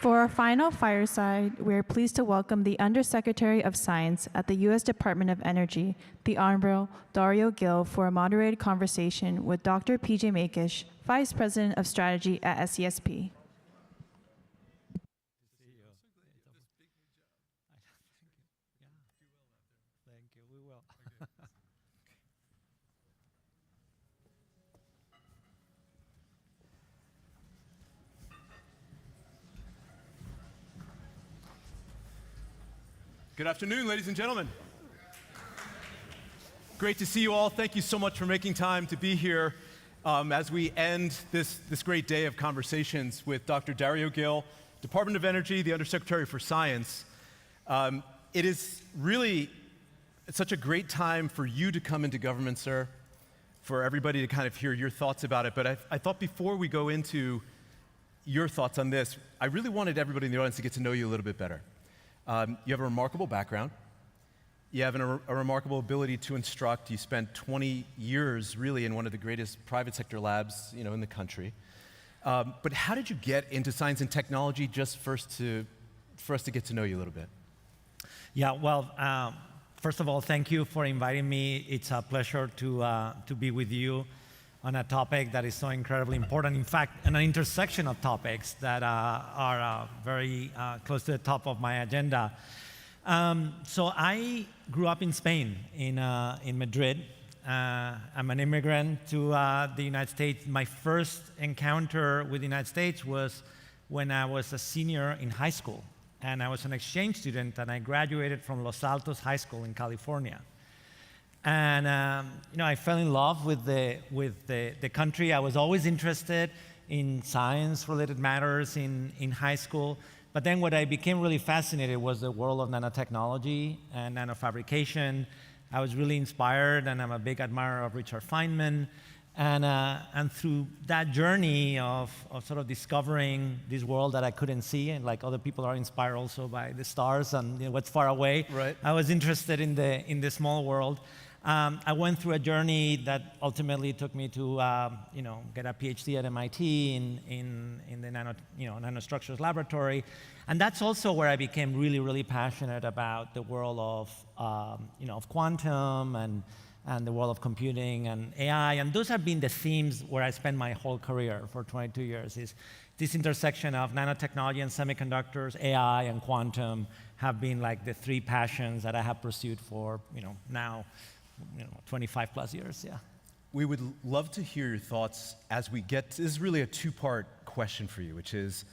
For our final fireside, we are pleased to welcome the Undersecretary of Science at the U.S. Department of Energy, the Honorable Dario Gil, for a moderated conversation with Dr. PJ Maykish, Vice President of Strategy at SCSP. Good afternoon, ladies and gentlemen. Great to see you all. Thank you so much for making time to be here as we end this great day of conversations with Dr. Dario Gil, Department of Energy, the Undersecretary for Science. It is really such a great time for you to come into government, sir, for everybody to kind of hear your thoughts about it. But I thought before we go into your thoughts on this, I really wanted everybody in the audience to get to know you a little bit better. You have a remarkable background. You have a remarkable ability to instruct. You spent 20 years really in one of the greatest private sector labs, in the country. But how did you get into science and technology? Just for us to get to know you a little bit. Yeah, well, first of all, thank you for inviting me. It's a pleasure to be with you on a topic that is so incredibly important. In fact, an intersection of topics that are very close to the top of my agenda. So I grew up in Spain, in Madrid. I'm an immigrant to the United States. My first encounter with the United States was when I was a senior in high school. And I was an exchange student, and I graduated from Los Altos High School in California. And I fell in love with the country. I was always interested in science-related matters in high school. But then what I became really fascinated was the world of nanotechnology and nanofabrication. I was really inspired, and I'm a big admirer of Richard Feynman. And through that journey of sort of discovering this world that I couldn't see, and like other people are inspired also by the stars and what's far away, right. I was interested in the small world. I went through a journey that ultimately took me to get a PhD at MIT in the nanostructures laboratory, and that's also where I became really, really passionate about the world of quantum and the world of computing and AI, and those have been the themes where I spent my whole career for 22 years. Is this intersection of nanotechnology and semiconductors, AI and quantum have been like the three passions that I have pursued for now 25 plus years. Yeah. We would love to hear your thoughts as we get. This is really a two-part question for you, which is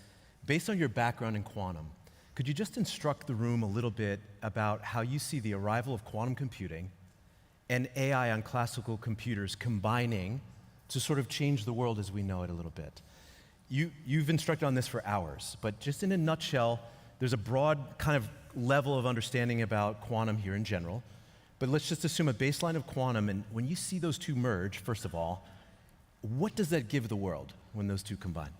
based on your background in quantum. Could you just instruct the room a little bit about how you see the arrival of quantum computing and AI on classical computers combining to sort of change the world as we know it a little bit? You've instructed on this for hours, but just in a nutshell, there's a broad kind of level of understanding about quantum here in general. But let's just assume a baseline of quantum, and when you see those two merge, first of all, what does that give the world when those two combine?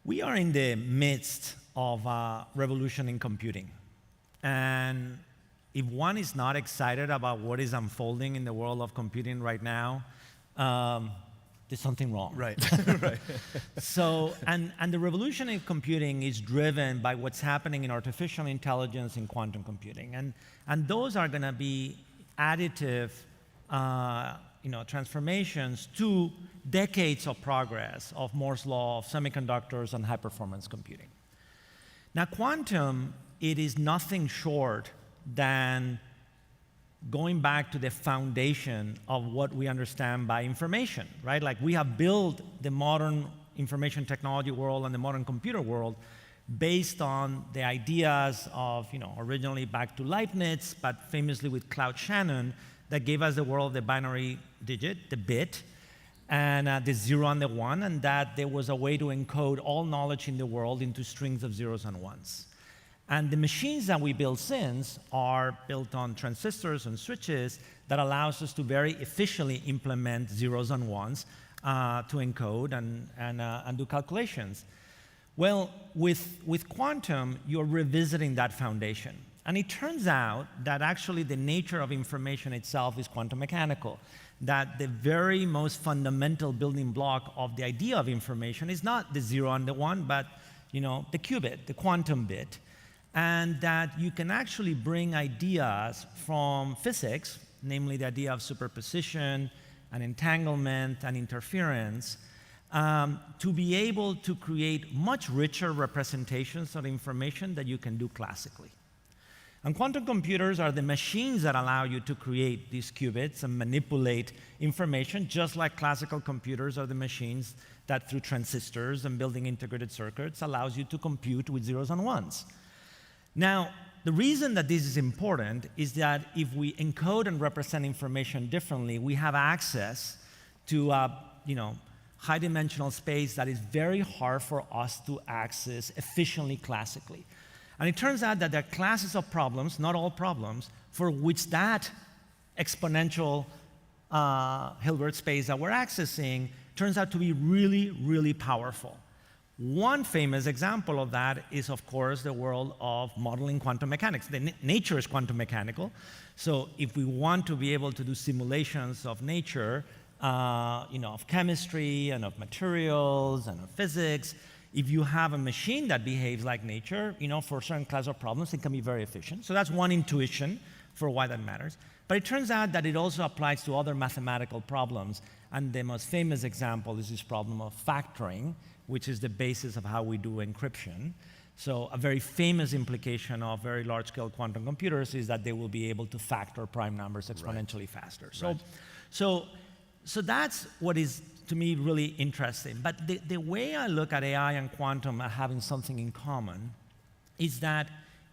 We are in the midst of a revolution in computing. And if one is not excited about what is unfolding in the world of computing right now, there's something wrong. Right, right. So, and the revolution in computing is driven by what's happening in artificial intelligence and quantum computing. And those are going to be additive transformations to decades of progress of Moore's law, of semiconductors, and high-performance computing. Now, quantum, it is nothing short than going back to the foundation of what we understand by information, right? Like we have built the modern information technology world and the modern computer world based on the ideas of, originally back to Leibniz, but famously with Claude Shannon, that gave us the world of the binary digit, the bit, and the 0 and the 1, and that there was a way to encode all knowledge in the world into strings of zeros and ones. And the machines that we build since are built on transistors and switches that allows us to very efficiently implement zeros and ones to encode and do calculations. Well, with quantum, you're revisiting that foundation. And it turns out that actually the nature of information itself is quantum mechanical, that the very most fundamental building block of the idea of information is not the 0 and the 1, but the qubit, the quantum bit, and that you can actually bring ideas from physics, namely the idea of superposition and entanglement and interference, to be able to create much richer representations of information that you can do classically. And quantum computers are the machines that allow you to create these qubits and manipulate information, just like classical computers are the machines that, through transistors and building integrated circuits, allows you to compute with zeros and ones. Now, the reason that this is important is that if we encode and represent information differently, we have access to high-dimensional space that is very hard for us to access efficiently classically. And it turns out that there are classes of problems, not all problems, for which that exponential Hilbert space that we're accessing turns out to be really, really powerful. One famous example of that is, of course, the world of modeling quantum mechanics. Nature is quantum mechanical, so if we want to be able to do simulations of nature, of chemistry and of materials and of physics, if you have a machine that behaves like nature, for a certain class of problems, it can be very efficient. So that's one intuition for why that matters. But it turns out that it also applies to other mathematical problems. And the most famous example is this problem of factoring, which is the basis of how we do encryption. So a very famous implication of very large-scale quantum computers is that they will be able to factor prime numbers exponentially faster. So that's what is, to me, really interesting. But the way I look at AI and quantum as having something in common is that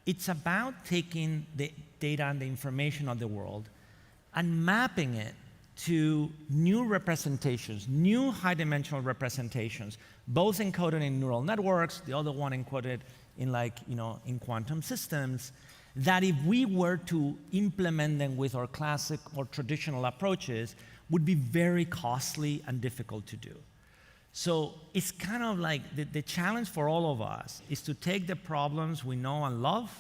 it's about taking the data and the information of the world and mapping it to new representations, new high-dimensional representations, both encoded in neural networks, the other one encoded in in quantum systems, that if we were to implement them with our classic or traditional approaches, would be very costly and difficult to do. So it's kind of like the challenge for all of us is to take the problems we know and love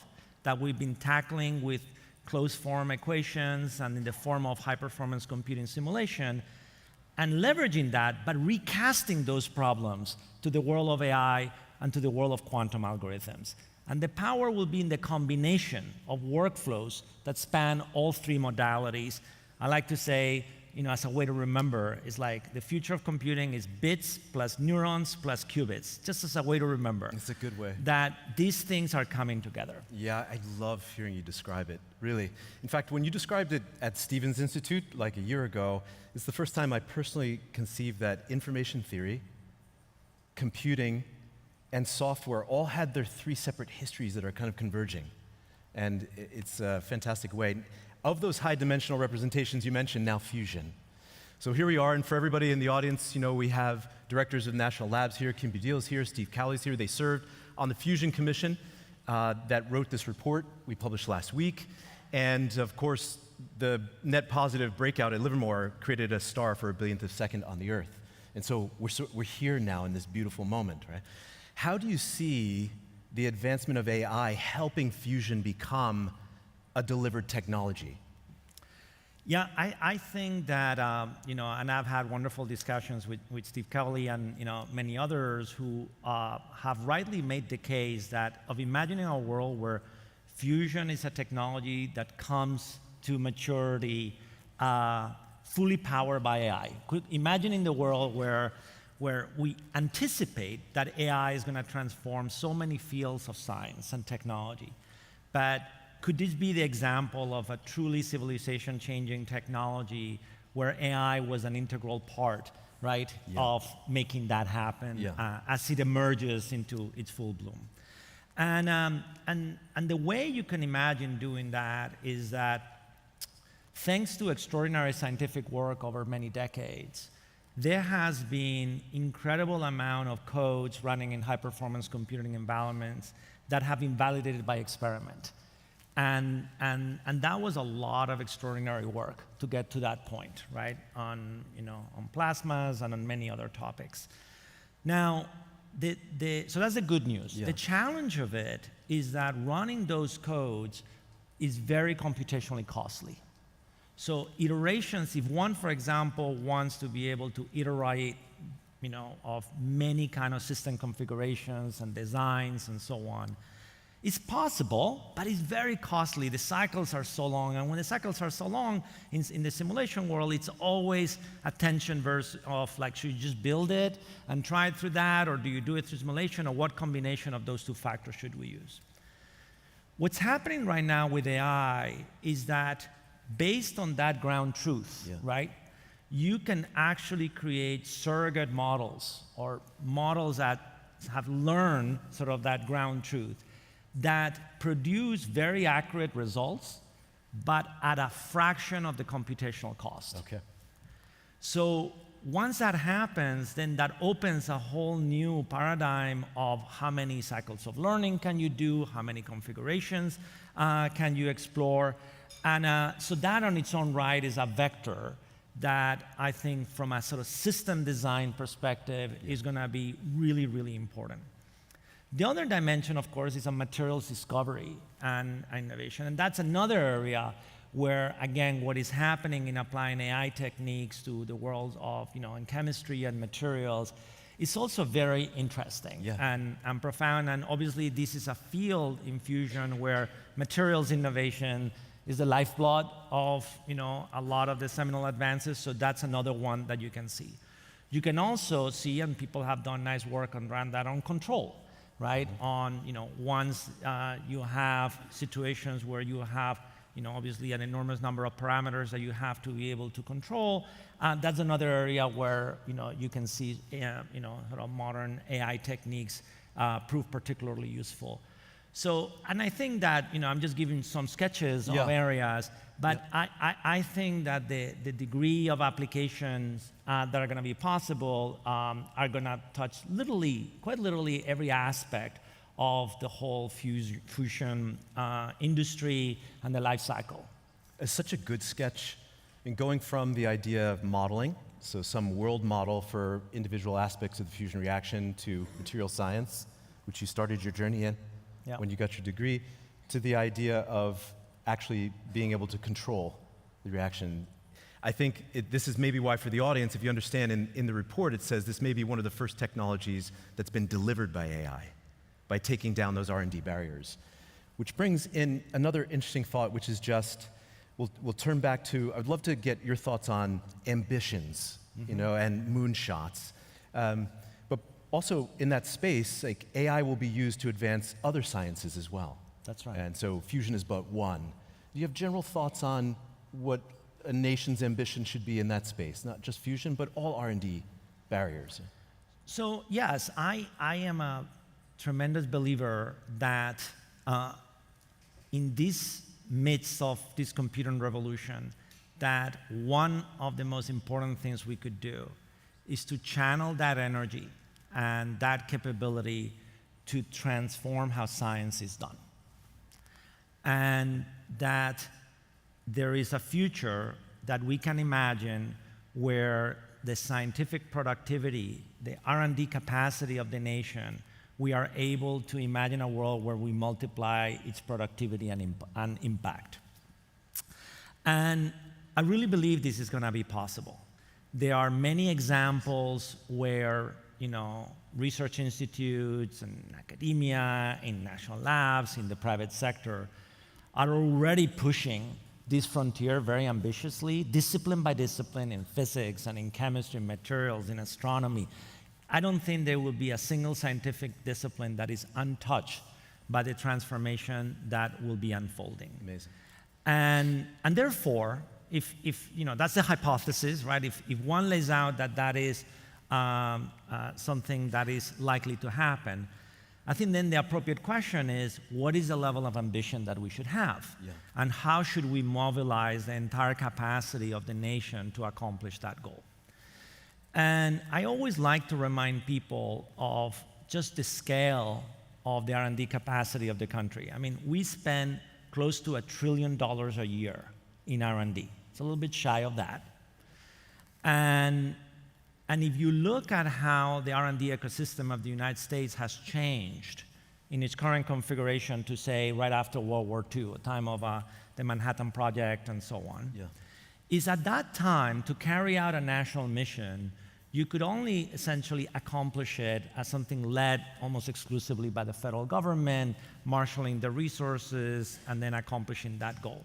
that we've been tackling with closed-form equations and in the form of high-performance computing simulation, and leveraging that, but recasting those problems to the world of AI and to the world of quantum algorithms. And the power will be in the combination of workflows that span all three modalities. I like to say, as a way to remember, is like the future of computing is bits plus neurons plus qubits, just as a way to remember. It's a good way. That these things are coming together. Yeah, I love hearing you describe it, really. In fact, when you described it at Stevens Institute like a year ago, it's the first time I personally conceived that information theory, computing, and software all had their three separate histories that are kind of converging. And it's a fantastic way. Of those high-dimensional representations you mentioned, now fusion. So here we are, and for everybody in the audience, we have directors of national labs here. Kim Budil's here, Steve Cowley's here. They served on the Fusion Commission that wrote this report we published last week. And of course, the net positive breakout at Livermore created a star for a billionth of a second on the Earth. And so we're here now in this beautiful moment, right? How do you see the advancement of AI helping fusion become a delivered technology? Yeah, I think that, and I've had wonderful discussions with Steve Cowley and many others who have rightly made the case that of imagining a world where fusion is a technology that comes to maturity fully powered by AI. Imagining the world where we anticipate that AI is going to transform so many fields of science and technology. But could this be the example of a truly civilization-changing technology where AI was an integral part, right, of making that happen as it emerges into its full bloom? And the way you can imagine doing that is that thanks to extraordinary scientific work over many decades, there has been incredible amount of codes running in high-performance computing environments that have been validated by experiment. And that was a lot of extraordinary work to get to that point, right? On plasmas and on many other topics. Now, so that's the good news. The challenge of it is that running those codes is very computationally costly. So iterations, if one, for example, wants to be able to iterate of many kind of system configurations and designs and so on. It's possible, but it's very costly. The cycles are so long, and when the cycles are so long in the simulation world, it's always a tension versus of like, should you just build it and try it through that, or do you do it through simulation, or what combination of those two factors should we use? What's happening right now with AI is that based on that ground truth, right, you can actually create surrogate models or models that have learned sort of that ground truth that produce very accurate results, but at a fraction of the computational cost. Okay. So once that happens, then that opens a whole new paradigm of how many cycles of learning can you do, how many configurations can you explore. And so that on its own right is a vector that I think from a sort of system design perspective is gonna be really, really important. The other dimension, of course, is a materials discovery and innovation. And that's another area where, again, what is happening in applying AI techniques to the world of, in chemistry and materials is also very interesting and profound. And obviously, this is a field in fusion where materials innovation is the lifeblood of, a lot of the seminal advances. So that's another one that you can see. You can also see, and people have done nice work around that, on control. Right? On, once you have situations where you have, obviously an enormous number of parameters that you have to be able to control, that's another area where, you can see, sort of modern AI techniques prove particularly useful. So, and I think that, I'm just giving some sketches of areas, but I think that the degree of applications that are going to be possible are going to touch quite literally every aspect of the whole fusion industry and the life cycle. It's such a good sketch in going from the idea of modeling, so some world model for individual aspects of the fusion reaction, to material science, which you started your journey in when you got your degree, to the idea of actually being able to control the reaction. I think this is maybe why, for the audience, if you understand, in the report it says this may be one of the first technologies that's been delivered by AI, by taking down those R&D barriers. Which brings in another interesting thought, which is just, we'll turn back to, I'd love to get your thoughts on ambitions, and moonshots. But also in that space, like, AI will be used to advance other sciences as well. That's right. And so fusion is but one. Do you have general thoughts on what a nation's ambition should be in that space? Not just fusion, but all R&D barriers. So yes, I am a tremendous believer that in this midst of this computing revolution, that one of the most important things we could do is to channel that energy and that capability to transform how science is done. And that there is a future that we can imagine where the scientific productivity, the R&D capacity of the nation, we are able to imagine a world where we multiply its productivity and impact. And I really believe this is going to be possible. There are many examples where, research institutes and academia, in national labs, in the private sector, are already pushing this frontier very ambitiously, discipline by discipline, in physics and in chemistry, materials, in astronomy. I don't think there will be a single scientific discipline that is untouched by the transformation that will be unfolding. Amazing. And therefore, if that's the hypothesis, right? If one lays out that is something that is likely to happen, I think then the appropriate question is, what is the level of ambition that we should have? And how should we mobilize the entire capacity of the nation to accomplish that goal? And I always like to remind people of just the scale of the R&D capacity of the country. I mean, we spend close to $1 trillion a year in R&D. It's a little bit shy of that. And if you look at how the R&D ecosystem of the United States has changed in its current configuration to, say, right after World War II, a time of the Manhattan Project and so on, is at that time, to carry out a national mission, you could only essentially accomplish it as something led almost exclusively by the federal government, marshaling the resources, and then accomplishing that goal.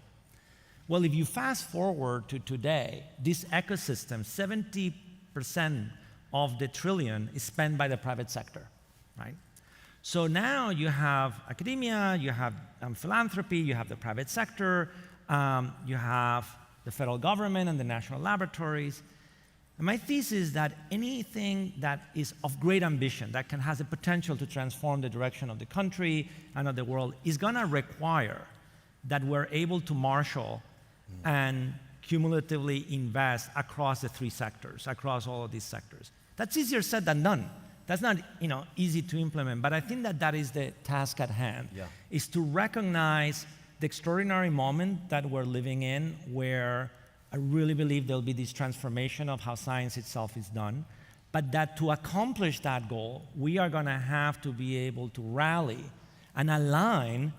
Well, if you fast forward to today, this ecosystem, 70% of the trillion is spent by the private sector, right? So now you have academia, you have philanthropy, you have the private sector, you have the federal government and the national laboratories. And my thesis is that anything that is of great ambition, that has the potential to transform the direction of the country and of the world, is going to require that we're able to marshal and cumulatively invest across the three sectors, across all of these sectors. That's easier said than done. That's not easy to implement, but I think that is the task at hand, is to recognize the extraordinary moment that we're living in, where I really believe there'll be this transformation of how science itself is done, but that to accomplish that goal, we are going to have to be able to rally and align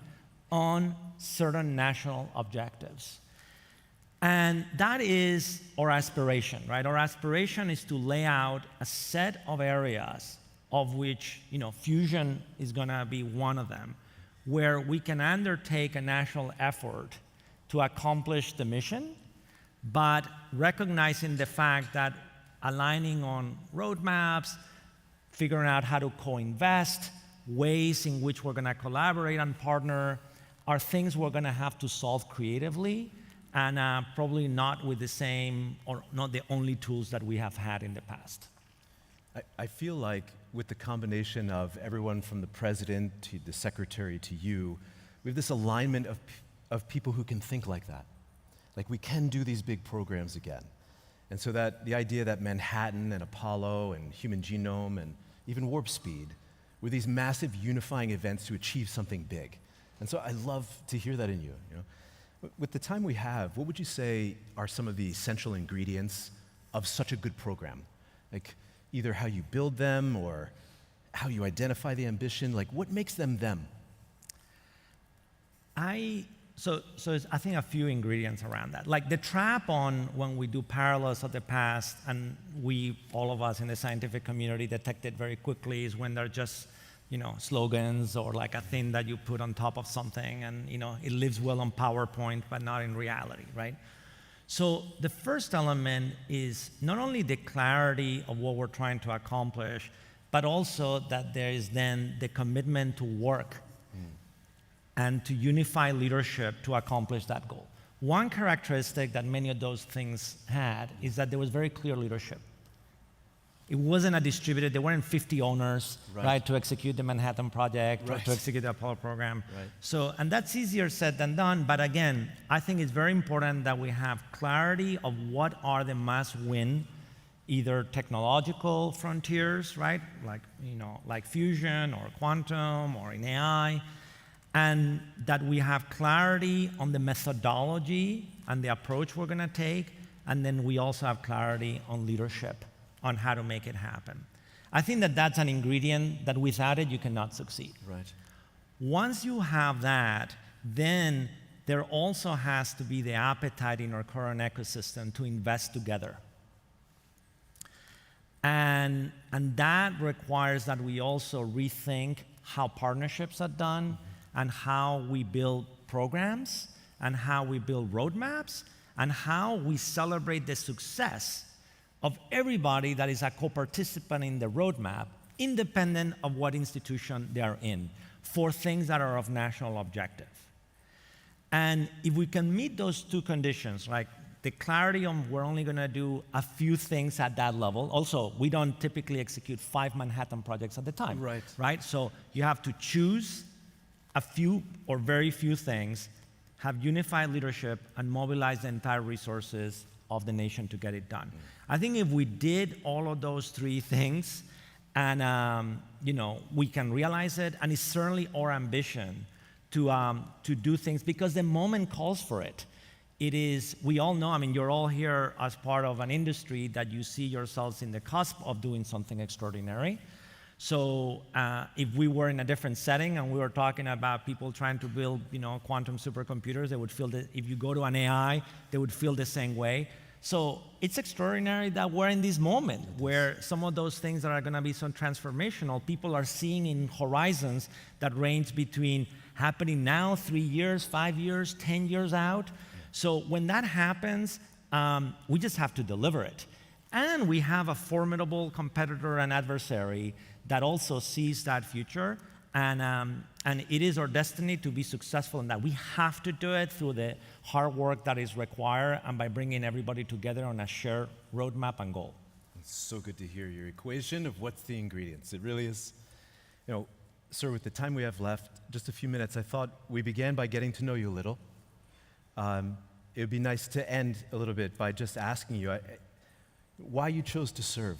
on certain national objectives. And that is our aspiration, right? Our aspiration is to lay out a set of areas of which, fusion is going to be one of them, where we can undertake a national effort to accomplish the mission, but recognizing the fact that aligning on roadmaps, figuring out how to co-invest, ways in which we're going to collaborate and partner, are things we're going to have to solve creatively, and probably not with the same, or not the only tools that we have had in the past. I feel like with the combination of everyone from the president to the secretary to you, we have this alignment of people who can think like that. Like, we can do these big programs again. And so that the idea that Manhattan and Apollo and Human Genome and even Warp Speed were these massive unifying events to achieve something big. And so I love to hear that in you. With the time we have, what would you say are some of the essential ingredients of such a good program? Like, either how you build them or how you identify the ambition, like what makes them them? So it's, I think, a few ingredients around that. Like the trap on when we do parallels of the past, and all of us in the scientific community detect it very quickly, is when they're just slogans or like a thing that you put on top of something, and it lives well on PowerPoint, but not in reality, right? So the first element is not only the clarity of what we're trying to accomplish, but also that there is then the commitment to work and to unify leadership to accomplish that goal. One characteristic that many of those things had is that there was very clear leadership. It wasn't a distributed, there weren't 50 owners, right, to execute the Manhattan Project, or to execute the Apollo program. Right. So, and that's easier said than done, but again, I think it's very important that we have clarity of what are the must-win, either technological frontiers, right, like fusion or quantum or in AI, and that we have clarity on the methodology and the approach we're going to take, and then we also have clarity on leadership, on how to make it happen. I think that that's an ingredient that without it, you cannot succeed. Right. Once you have that, then there also has to be the appetite in our current ecosystem to invest together. And that requires that we also rethink how partnerships are done, and how we build programs, and how we build roadmaps, and how we celebrate the success of everybody that is a co-participant in the roadmap, independent of what institution they are in, for things that are of national objective. And if we can meet those two conditions, like the clarity on we're only going to do a few things at that level. Also, we don't typically execute 5 Manhattan projects at a time. Right? So you have to choose a few or very few things, have unified leadership, and mobilize the entire resources of the nation to get it done. I think if we did all of those 3 things, and we can realize it, and it's certainly our ambition to do things because the moment calls for it. It is, we all know, you're all here as part of an industry that you see yourselves in the cusp of doing something extraordinary. So if we were in a different setting and we were talking about people trying to build, quantum supercomputers, they would feel that if you go to an AI, they would feel the same way. So it's extraordinary that we're in this moment where some of those things that are going to be so transformational, people are seeing in horizons that range between happening now, 3 years, 5 years, 10 years out. So when that happens, we just have to deliver it. And we have a formidable competitor and adversary that also sees that future. And it is our destiny to be successful in that. We have to do it through the hard work that is required and by bringing everybody together on a shared roadmap and goal. It's so good to hear your equation of what's the ingredients. It really is. You know, sir, with the time we have left, just a few minutes, I thought we began by getting to know you a little. It would be nice to end a little bit by just asking you why you chose to serve.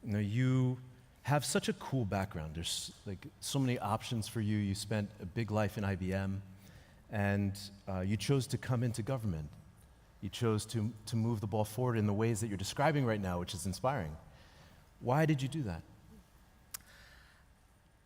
You know, you have such a cool background. There's like so many options for you. You spent a big life in IBM, and you chose to come into government. You chose to move the ball forward in the ways that you're describing right now, which is inspiring. Why did you do that?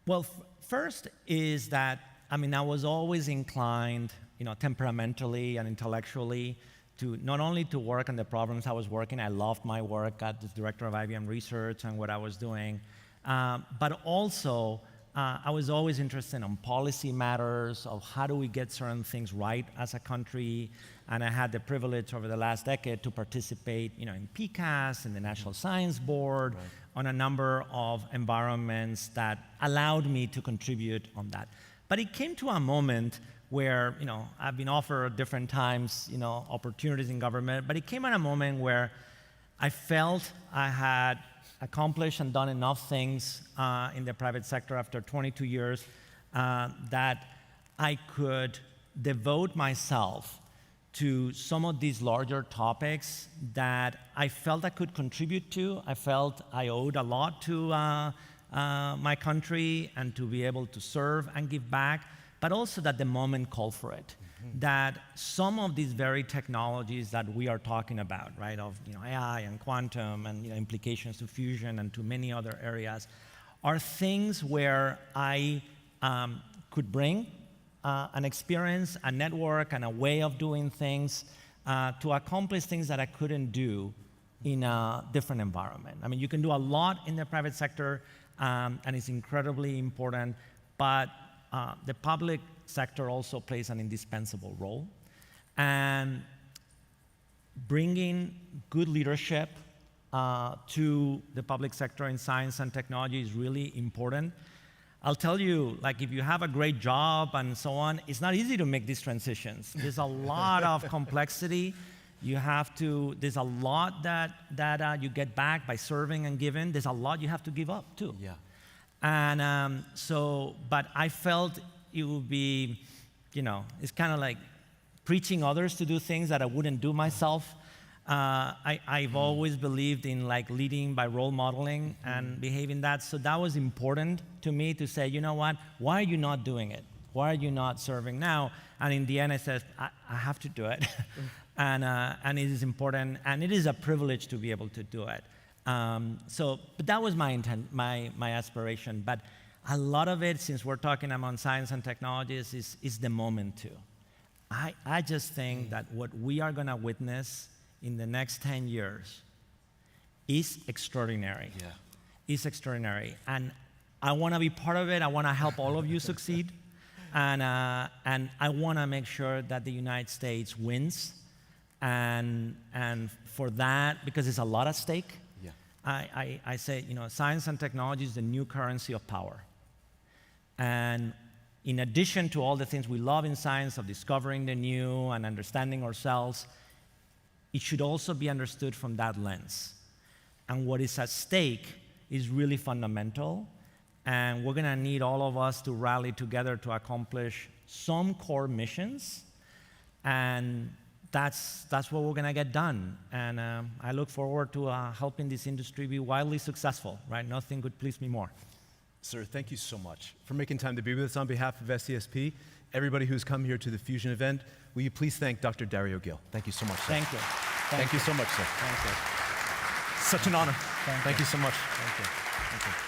Well, first is that, I was always inclined, temperamentally and intellectually to not only to work on the problems I was working. I loved my work as the director of IBM Research and what I was doing. But also, I was always interested in policy matters of how do we get certain things right as a country. And I had the privilege over the last decade to participate, in PCAST, in the National Science Board, on a number of environments that allowed me to contribute on that. But it came to a moment where, I've been offered at different times, opportunities in government, but it came at a moment where I felt I had accomplished and done enough things in the private sector after 22 years that I could devote myself to some of these larger topics that I felt I could contribute to. I felt I owed a lot to my country and to be able to serve and give back, but also that the moment called for it. That some of these very technologies that we are talking about, right, of AI and quantum and implications to fusion and to many other areas, are things where I could bring an experience, a network, and a way of doing things to accomplish things that I couldn't do in a different environment. You can do a lot in the private sector, and it's incredibly important, but the public sector also plays an indispensable role. And bringing good leadership to the public sector in science and technology is really important. I'll tell you, if you have a great job and so on, it's not easy to make these transitions. There's a lot of complexity. There's a lot that you get back by serving and giving. There's a lot you have to give up, too. Yeah. And but I felt it would be, it's kind of like preaching others to do things that I wouldn't do myself. I've always believed in leading by role modeling and behaving that. So that was important to me to say, you know what, why are you not doing it? Why are you not serving now? And in the end, I said, I have to do it. And it is important, and it is a privilege to be able to do it. But that was my intent, my aspiration. But a lot of it, since we're talking about science and technologies, is the moment too. I just think that what we are going to witness in the next 10 years is extraordinary. Yeah. It's extraordinary. And I want to be part of it. I want to help all of you succeed. And I want to make sure that the United States wins. And for that, because there's a lot at stake, I say, science and technology is the new currency of power. And in addition to all the things we love in science of discovering the new and understanding ourselves, it should also be understood from that lens. And what is at stake is really fundamental, and we're going to need all of us to rally together to accomplish some core missions, and that's what we're going to get done. And I look forward to helping this industry be wildly successful, right? Nothing could please me more. Sir, thank you so much for making time to be with us on behalf of SCSP. Everybody who's come here to the Fusion event, will you please thank Dr. Dario Gil? Thank you so much, sir. Thank you. Thank you so much, sir. Thank you. Such an honor. Thank you so much. Thank you. Thank you.